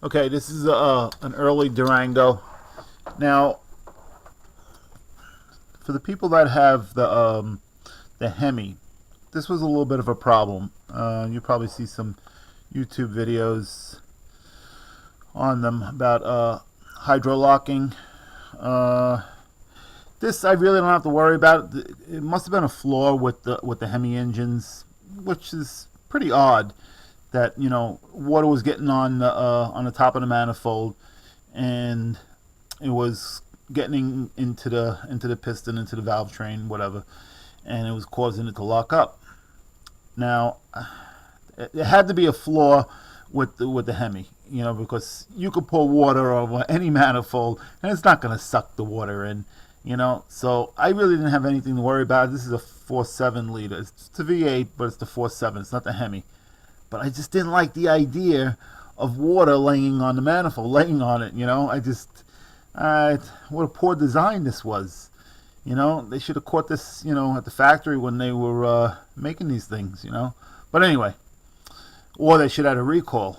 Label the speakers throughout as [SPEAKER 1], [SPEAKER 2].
[SPEAKER 1] Okay, this is an early Durango. Now, for the people that have the Hemi, this was a little bit of a problem. You probably see some YouTube videos on them about hydrolocking. Uh, this I really don't have to worry about. It must have been a flaw with the Hemi engines, which is pretty odd. That water was getting on the top of the manifold, and it was getting into the piston, into the valve train, whatever, and it was causing it to lock up. Now, it had to be a flaw with the Hemi, because you could pour water over any manifold, and it's not going to suck the water in. So I really didn't have anything to worry about. This is a 4.7 liter. It's a V8, but it's the 4.7. It's not the Hemi. But I just didn't like the idea of water laying on the manifold, laying on it. What a poor design this was. They should have caught this, at the factory when they were making these things. But anyway, or they should have had a recall.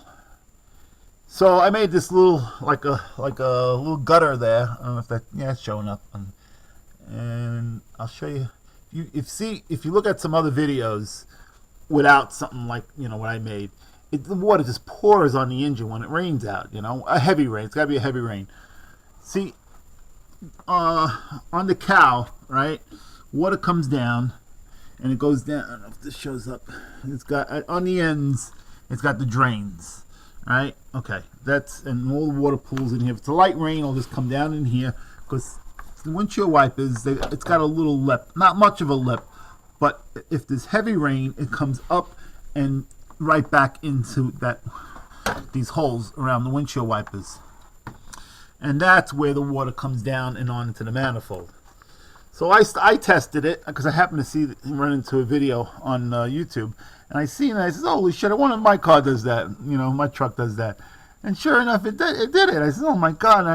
[SPEAKER 1] So I made this little, like a little gutter there. I don't know if it's showing up. And I'll show you. If you look at some other videos without something like what I made, the water just pours on the engine when it rains out. A heavy rain. It's got to be a heavy rain. See, on the cow, right? Water comes down, and it goes down. I don't know if this shows up. It's got on the ends. It's got the drains, right? Okay, and all the water pools in here. If it's a light rain, it'll just come down in here because the windshield wipers. It's got a little lip, not much of a lip. But if there's heavy rain, it comes up and right back into these holes around the windshield wipers. And that's where the water comes down and on into the manifold. So I tested it because I happened to see run into a video on YouTube. And I seen it and I said, holy shit, one of my car does that. My truck does that. And sure enough, it did it. I said, oh my God.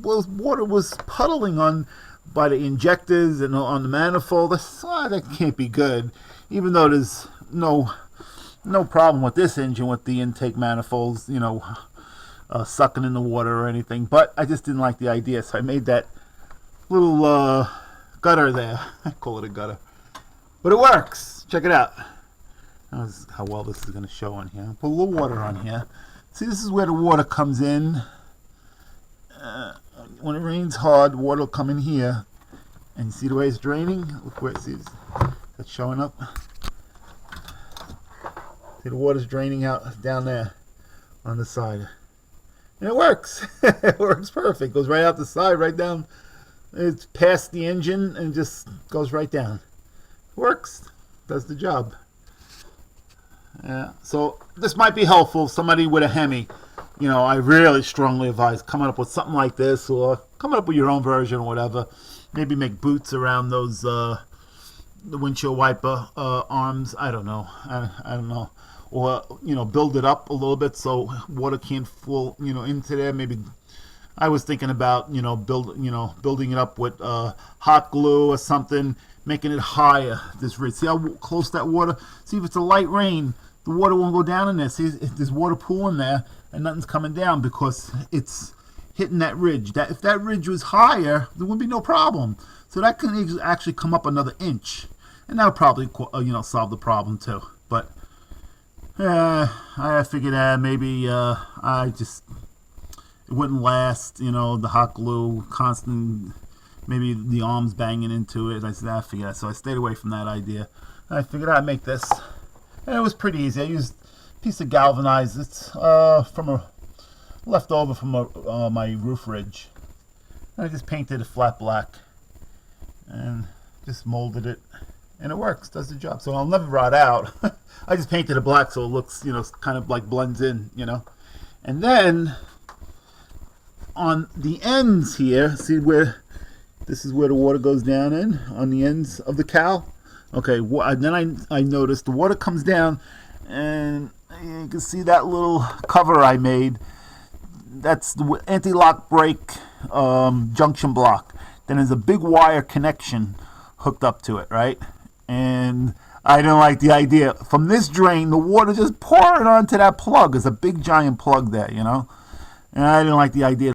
[SPEAKER 1] Water was puddling by the injectors and on the manifold. I said, that can't be good. Even though there's no problem with this engine with the intake manifolds, sucking in the water or anything. But I just didn't like the idea, so I made that little gutter there. I call it a gutter. But it works. Check it out. This is how well this is going to show on here. Put a little water on here. See, this is where the water comes in. When it rains hard, water will come in here. And you see the way it's draining? Look where that's showing up. See, the water's draining out down there on the side. And it works. It works perfect. Goes right out the side, right down. It's past the engine and just goes right down. Works. Does the job. Yeah. So this might be helpful. Somebody with a Hemi. I really strongly advise coming up with something like this, or coming up with your own version or whatever. Maybe make boots around those the windshield wiper arms. I don't know. I don't know. Or build it up a little bit so water can't fall into there. Maybe I was thinking about building it up with hot glue or something, making it higher. This ridge. See how close that water. See if it's a light rain, the water won't go down in there. See if there's water pool in there and nothing's coming down because it's hitting that ridge. If that ridge was higher, there would be no problem. So that can actually come up another inch, and that would probably solve the problem too. But I figured maybe it wouldn't last. The hot glue, constant, maybe the arms banging into it. I said I figured that, so I stayed away from that idea. I figured I'd make this, and it was pretty easy. I used a piece of galvanized. It's from a leftover from my roof ridge. And I just painted it flat black and just molded it, and it works, does the job. So I'll never rot out. I just painted it black so it looks, kind of like blends in, And then on the ends here, see where this is where the water goes down in on the ends of the cowl. Okay, then I noticed the water comes down, and you can see that little cover I made. That's the anti-lock brake junction block. Then there's a big wire connection hooked up to it, right? And I didn't like the idea. From this drain, the water just pouring onto that plug. There's a big giant plug there, And I didn't like the idea